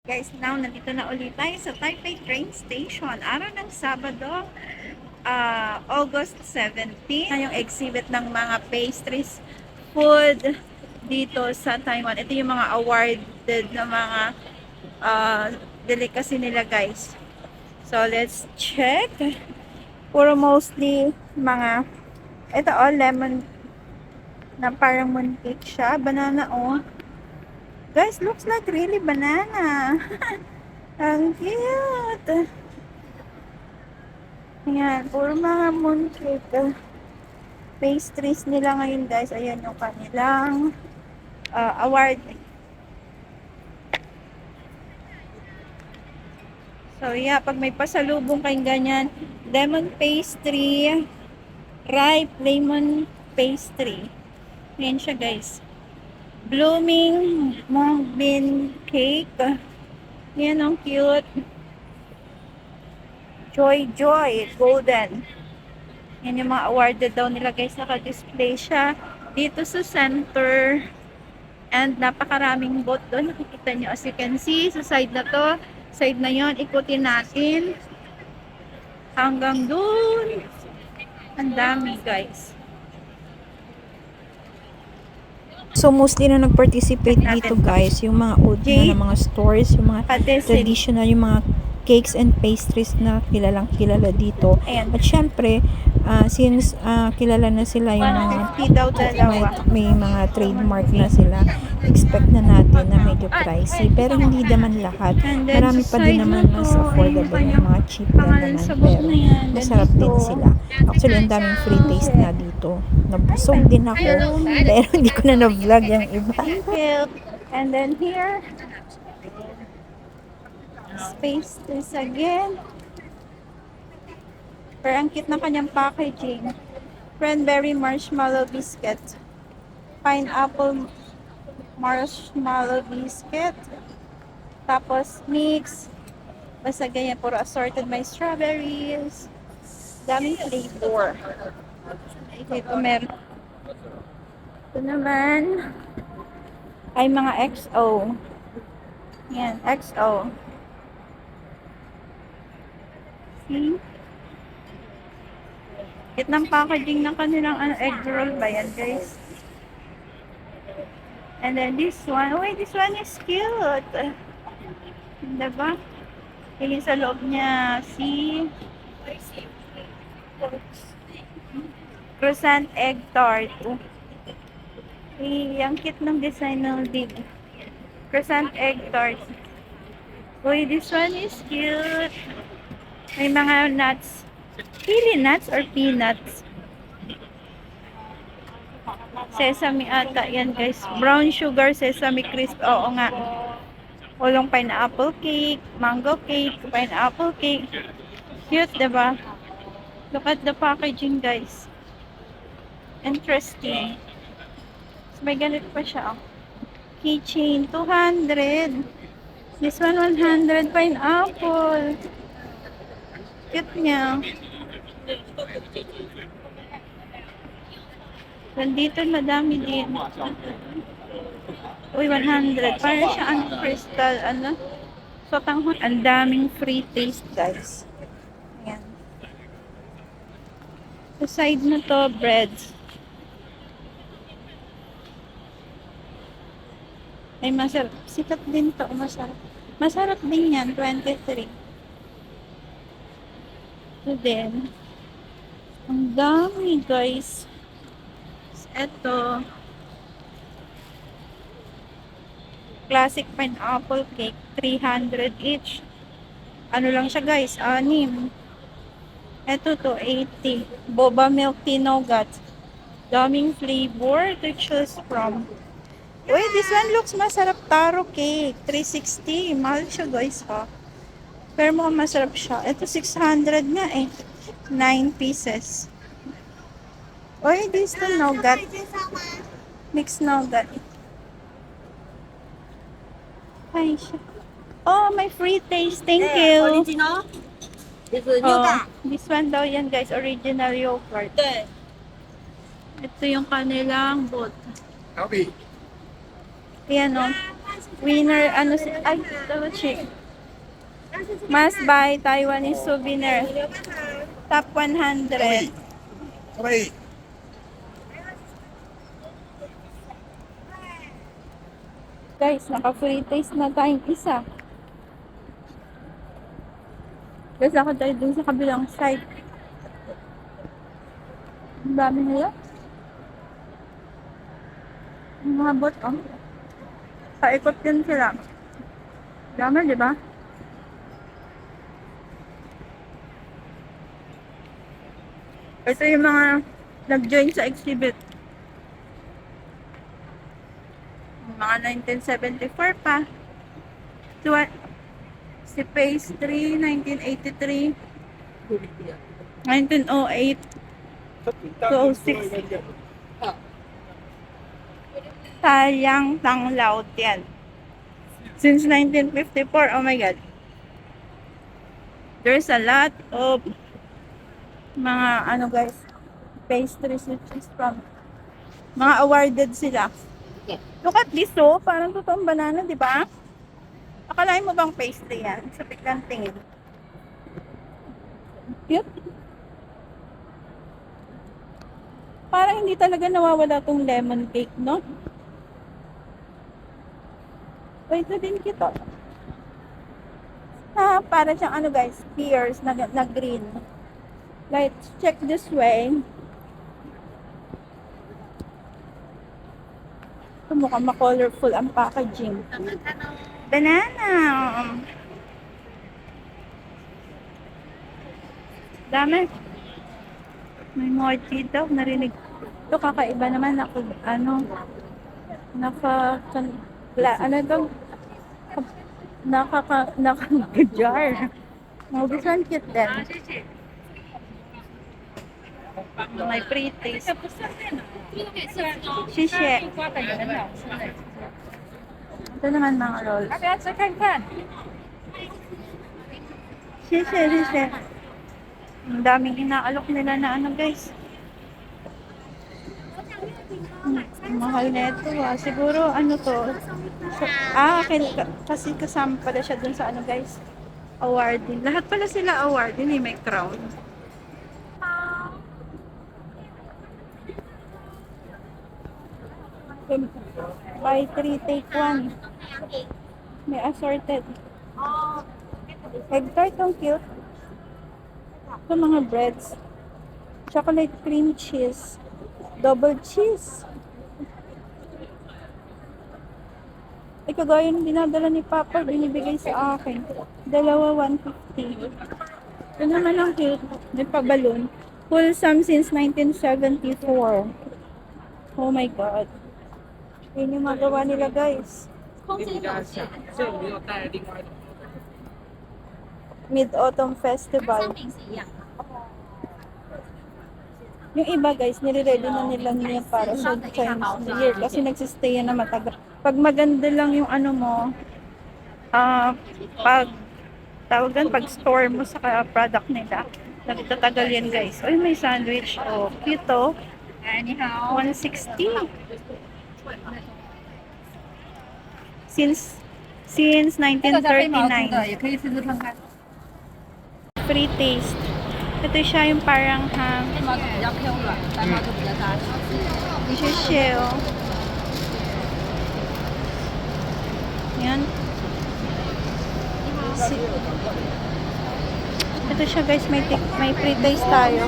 Guys, now nandito na ulit tayo sa Taipei train station. Araw ng Sabado, August 17. Yung exhibit ng mga pastries, food dito sa Taiwan. Ito yung mga awarded na mga delicacy nila, guys. So, let's check. Puro mostly mga, ito lemon na parang mooncake siya. Banana, Guys, looks like really banana. Ang cute. Ayan, puro mga mooncake. Pastries nila ngayon, guys. Ayan yung kanilang award. So, yeah, pag may pasalubong kayong ganyan, lemon pastry, ripe lemon pastry. Ayan siya, guys. Blooming mung bean cake. Ayan, ang cute. Joy Joy Golden. Yan yung mga awarded daw nila, guys. Naka-display siya dito sa center. And napakaraming boat doon. Nakikita nyo, as you can see, sa side na to, side na yon, ikutin natin. Hanggang doon. Ang dami, guys. So mostly na nag-participate dito, guys, yung mga old na mga stores, yung mga traditional, yung mga cakes and pastries na kilalang kilala dito. At syempre, since kilala na sila yung mga may mga trademark na sila, expect na natin na medyo pricey. Pero hindi naman lahat. Marami pa din naman mas affordable, yung mga cheap na naman. Pero masarap din sila. Actually, ang daming free taste na dito. Nabusog din ako, pero hindi ko na na-vlog yung iba. And then here, space this again. Pero ang cute na kanyang packaging. Cranberry marshmallow biscuit. Pineapple marshmallow biscuit. Tapos mix. Basta ganyan, puro assorted. May strawberries. Daming flavor. Ito meron. Ito naman ay mga XO. Yan, XO. See? Cute ng packaging ng kanilang egg roll ba yan, guys? And then this one. Wait, this one is cute. Diba? Yung sa loob niya, see? Croissant egg tart. Ang cute ng design ng dig. Croissant egg tart. Uy, this one is cute. May mga nuts. Pili nuts or peanuts? Sesame ata yan, guys. Brown sugar sesame crisp. Oo nga. Ulong pineapple cake, mango cake, pineapple cake. Cute, diba? Look at the packaging, guys. Interesting. So, may ganito pa siya. Keychain, 200. This one, 100. Pineapple. Cute niya. Nandito, madami din. Uy, 100. Parang siya ang crystal, So, ang daming free taste, guys. Ayan. Sa side na to, breads. Ay, masarap. Sikat din to. Masarap. Masarap din yan. 23. So then, ang dami, guys. Ito. Classic pineapple cake. 300 each. Ano lang siya, guys? 6. Ito to, 80. Boba milk tea nougat. Daming flavor to choose from. Uy, this one looks masarap. Taro cake. 360. Mahal siya, guys, ha? Pero mukhang masarap siya. Ito, 600 nga eh. 9 pieces. Uy, this to nougat. Mixed nougat. Ay, siya. Oh, may free taste. Thank you. Original? This one daw yan, guys. Original yogurt. Ito yung kanilang boot. Ayan, Winner, ano si... Ay, ito, chick. Must buy Taiwanese souvenir. Top 100. Guys, naka-free taste na tayong isa. Guys, ako tayo dun sa kabilang side. Ang dami nila. Ang mga bot, oh. Paikot din sila. Dami, di ba? Ito yung mga nag-join sa exhibit. Mga 1974 pa. Si Phase 3, 1983. 1908. 206. Sayang Tanglaw Tian. Since 1954, oh my God. There's a lot of mga ano guys, pastries which is from mga awarded sila. Look at this, oh, parang totoong banana, di ba? Akalain mo bang pastry yan? Sa biglang tingin. Cute. Parang hindi talaga nawawala tong lemon cake, no? Wait, ito din cute, oh. Ah, para siyang ano guys, pears na green. Let's check this way. Ito mukhang ma-colorful ang packaging. Banana! Dami. May more dito. Narinig. Ito kakaiba naman. Ano to? Naka-jar. Oh, this one cute din. May pre-taste. Shishe. Ito naman mga rolls. Shishe. Ang daming inaalok nila na ano guys. Mahal na ito ah. Siguro ano to. Kasi kasama pala siya dun sa ano guys. Awarding. Lahat pala sila awarding. May crown. Buy 3, take 1. May assorted. Egg tart ang cute. Ito mga breads. Chocolate cream cheese. Double cheese. Kagaya ng dinadala ni Papa, binibigay sa akin. Dalawa 150. Ito naman ang cute. May pa-balloon. Wholesome since 1974. Oh my God. Yun yung magawa nila guys. Mid-Autumn Festival. Yung iba guys, nire-ready na nila niya para sa Chinese New Year kasi nagsistay na matagal. Pag maganda lang yung ano mo, pag store mo sa product nila, nagtatagal yan guys. Uy, may sandwich. Oh, cute oh. 160. Since 1939. Free taste. Ito siya yung parang shell. Yan. Ito siya guys, may free taste tayo.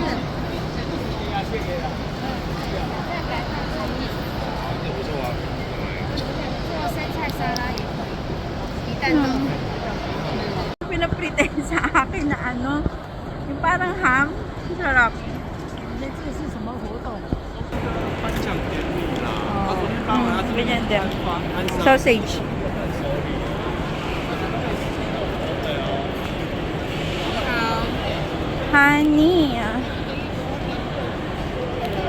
Pinapretend sa akin na ano, yung parang ham, sarap. Ganyan din. Sausage.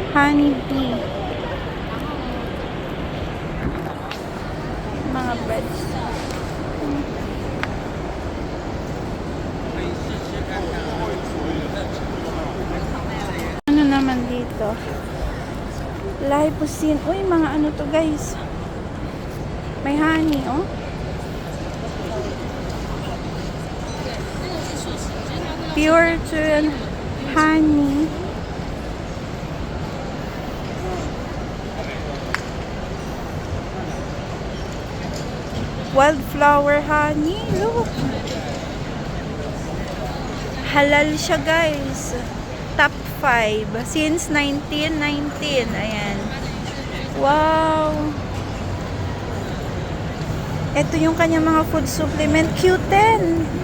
Honey bee. Mga breads. Ano naman dito? Live cuisine. Uy, mga ano to guys. May honey, oh. Pure to honey. Wildflower honey. Look. Halal siya, guys. Top 5 since 1919. Ayan. Wow. Ito yung kanyang mga food supplement. Q10.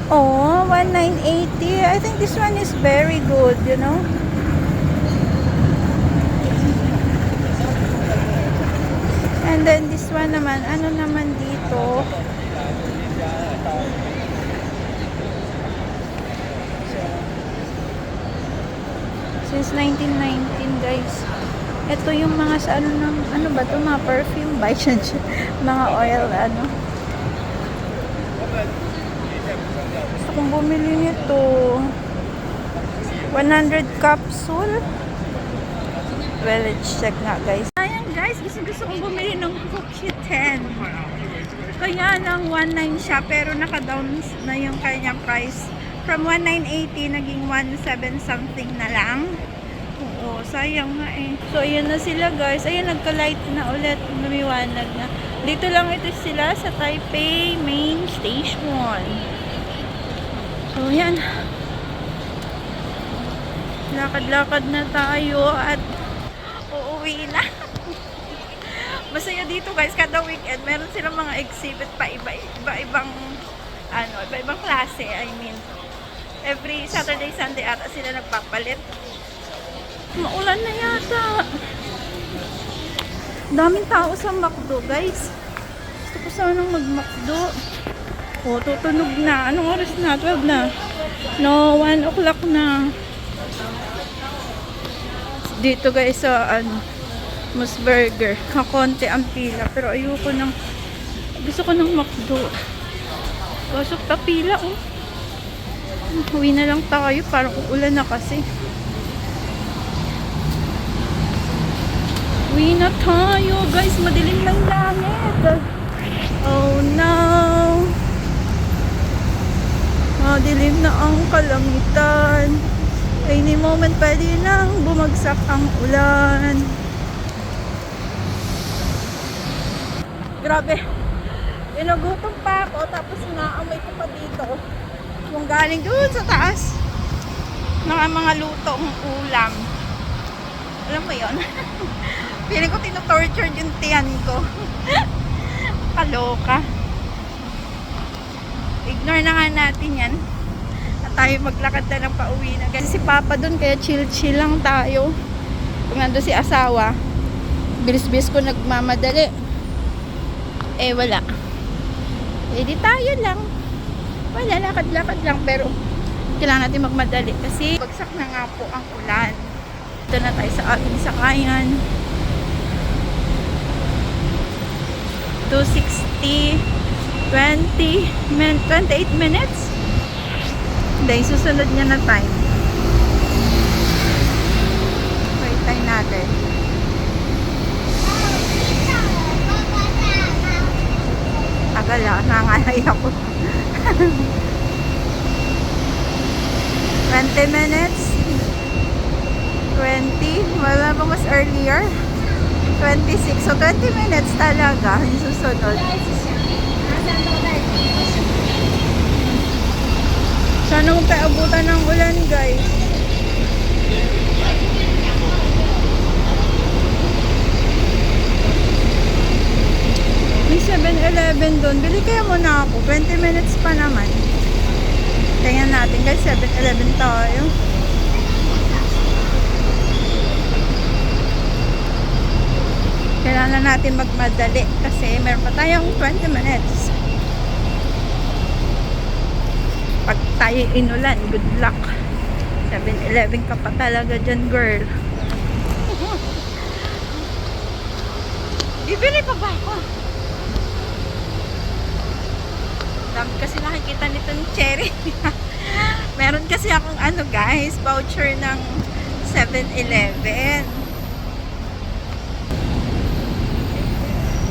Oh, 1980. I think this one is very good, you know. And then this one naman, ano naman dito? Since 1919, guys. Ito yung mga sa ano ba to, mga perfume ba yan? Mga oil, ano. Gusto kong bumili nito. 100 capsule. Well, let's check nga, guys. Ayan, guys. Gusto kong bumili ng Cookie 10. Kaya lang 19 siya, pero naka-down na yung kanyang price. From 1980, naging 17 something na lang. Oo, sayang nga eh. So, ayan na sila, guys. Ayan, nagka-light na ulit. Lumiwanag na. Dito lang ito sila sa Taipei Main Station. So, ayan. Lakad-lakad na tayo at uuwi na. Masaya dito, guys. Kada weekend, meron silang mga exhibit pa iba-ibang iba-ibang klase. I mean, every Saturday, Sunday ata sila nagpapalit. Maulan na yata. Daming tao sa McDo, guys. Gusto ko sanang mag-McDo. O, tutunog na. Anong oras na? 12 na. No, 1 o'clock na. Dito, guys, sa Moose Burger. Kakonti ang pila. Pero ayoko ng... Gusto ko ng McDo. Pasok na pila, oh. Uwi na lang tayo. Parang uulan na kasi. Uwi na tayo, guys. Madilim lang langit. Oh, no. Madilim na ang kalangitan. Any moment pwede nang bumagsak ang ulan. Grabe. Inugutom pa ako. Tapos naamoy ko pa dito. Kung galing doon sa taas. Mga lutong ulam. Alam mo yun? Feeling ko tino-torture yung tiyan ko. Kaloka. Ignore na nga natin yan. At tayo maglakad na ng pauwi na. Kasi si Papa dun, kaya chill-chill lang tayo. Kung nandun si asawa, bilis-bilis ko nagmamadali. Eh, wala. Eh, di tayo lang. Wala, lakad-lakad lang. Pero, kailangan natin magmadali. Kasi, bagsak na nga po ang ulan. Ito na tayo sa ating sakayan. 260, 28 minutes. Dahil susunod niya na time. Wait time natin. Tagal nangangalay ako. 20 minutes. 20. Wala ba mas earlier? 26. So, 20 minutes talaga yung susunod. Sana huwag tayo abutan ng ulan, guys. May 7-Eleven doon. Bili kaya muna ako. 20 minutes pa naman. Tingnan natin, guys. 7-Eleven tayo. Kailangan natin magmadali kasi meron pa tayong 20 minutes. Pag tayo inulan, good luck. 7-Eleven ka pa talaga dyan, girl. Bibili pa ba ako? Dami kasi nakikita nito ni Cherry. Meron kasi akong guys, voucher ng 7-Eleven.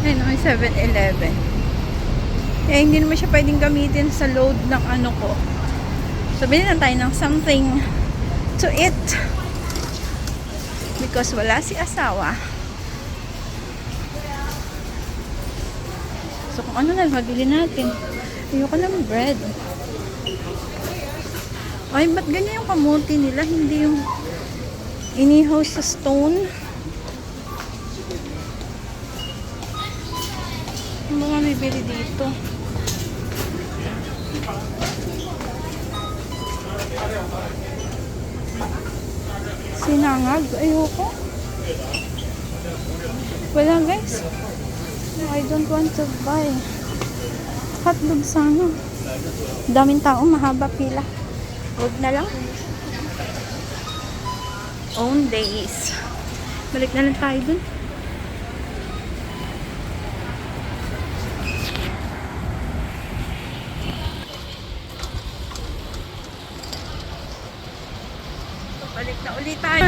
Ayun, may 7-Eleven. Eh, hindi naman siya pwedeng gamitin sa load ng ko. So, bilhin na tayo ng something to eat. Because wala si asawa. So, kung ano na, mabili natin. Ayoko ng bread. Ay, ba't ganyan yung kamuti nila? Hindi yung inihaw sa stone. Ano ba bibili dito? Sinangag? Ayoko. Wala guys. I don't want to buy. Hotdog sana. Daming tao, mahaba pila. Huwag na lang. Own days. Balik na lang tayo dun. Balik na ulit tayo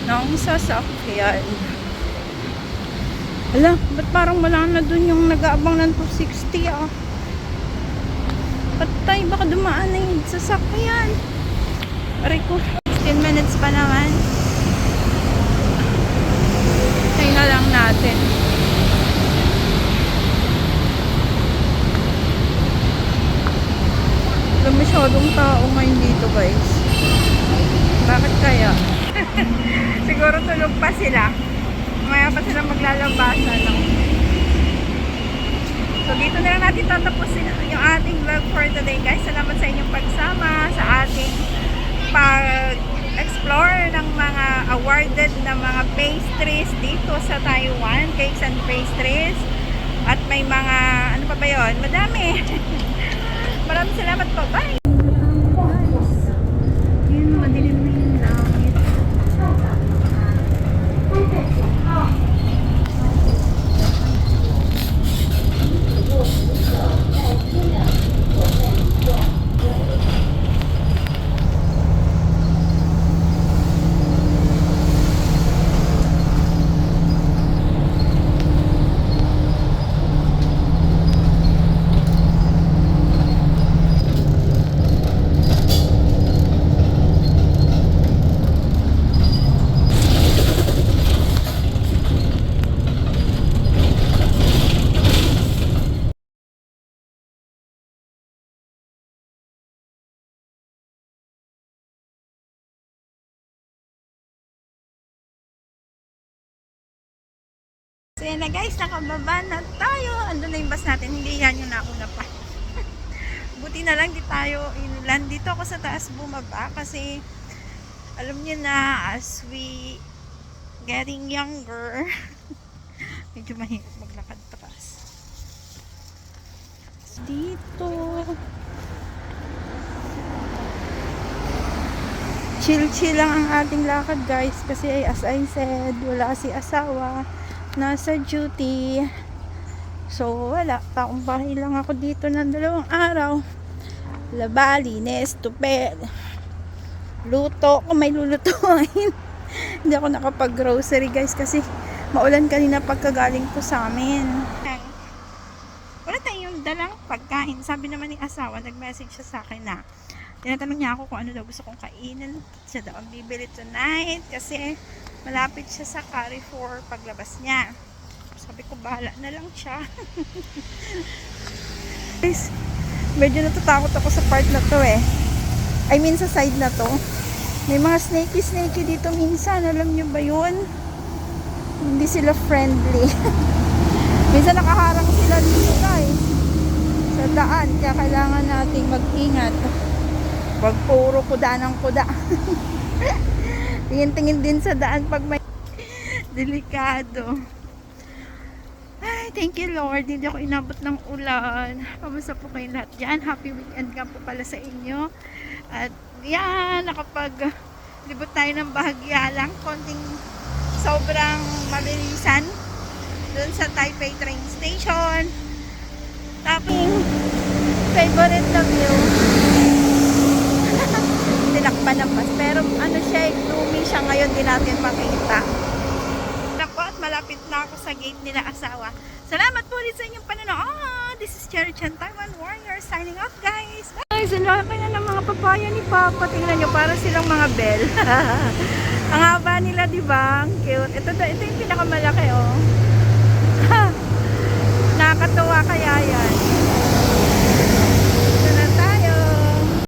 ng sasakyan. Hala, ba't parang wala na dun yung nag-aabang ng 260 ah? Patay, baka dumaan na yung sasakyan. Aray ko, 15 minutes pa naman. Kaya na lang natin. Wala masyadong tao ngayon dito guys. Bakit kaya? Siguro tulog pa sila. Mamaya pa sila maglalabasan. No? So dito na lang natin tatapusin yung ating vlog for today guys. Salamat sa inyong pagsama sa ating pag-explore ng mga awarded na mga pastries dito sa Taiwan. Cakes and pastries. At may mga, ano pa ba yun? Madami. Maraming salamat po. Bye! Yun, madilim na yung langit. So yan na guys, nakababa na tayo. Andun na yung bus natin. Hindi yan yung nauna pa. Buti na lang di tayo inland. Dito ako sa taas bumaba kasi alam niyo na as we getting younger medyo mahirap maglakad taas. Dito chill lang ang ating lakad guys kasi as I said, wala si asawa, nasa duty. So wala, taong bahay lang ako dito ng 2 araw. Labali, nestupel, luto kung may lulutuin. Hindi ako nakapag-grocery guys kasi maulan kanina pagkagaling ko sa amin. Wala tayong dalang pagkain. Sabi naman ni asawa, nag-message siya sa akin na tinatanong niya ako kung ano daw gusto kong kainin. Siya daw ang bibili tonight kasi malapit siya sa Carrefour paglabas niya. Sabi ko, bahala na lang siya. Guys, medyo natatakot ako sa part na to eh. I mean sa side na to. May mga snakey dito minsan. Alam nyo ba yun? Hindi sila friendly. Minsan nakaharang sila dito guys. Sa daan. Kaya kailangan nating mag-ingat. Pag puro kuda ng kuda. Tingin-tingin din sa daan pag may delikado. Ay, thank you Lord. Hindi ako inabot ng ulan. Kamusta po kayo lahat dyan? Happy weekend nga po pala sa inyo. At yan, nakapag-libot tayo ng bahagya lang. Konting sobrang mabilisan doon sa Taipei train station. Tapos, favorite na view. Tinakpan ng bus. Pero ano siya, gloomy siya ngayon. Di natin makita. At malapit na ako sa gate nila asawa. Salamat po ulit sa inyong panonood. This is Cherry Chan, Taiwan Warrior, signing off guys. Guys, ang laki na ng mga mga papaya ni Papa. Tingnan nyo, para silang mga bell. Ang haba nila, di ba? Ang cute. Ito yung pinakamalaki, oh. Nakakatuwa kaya yan.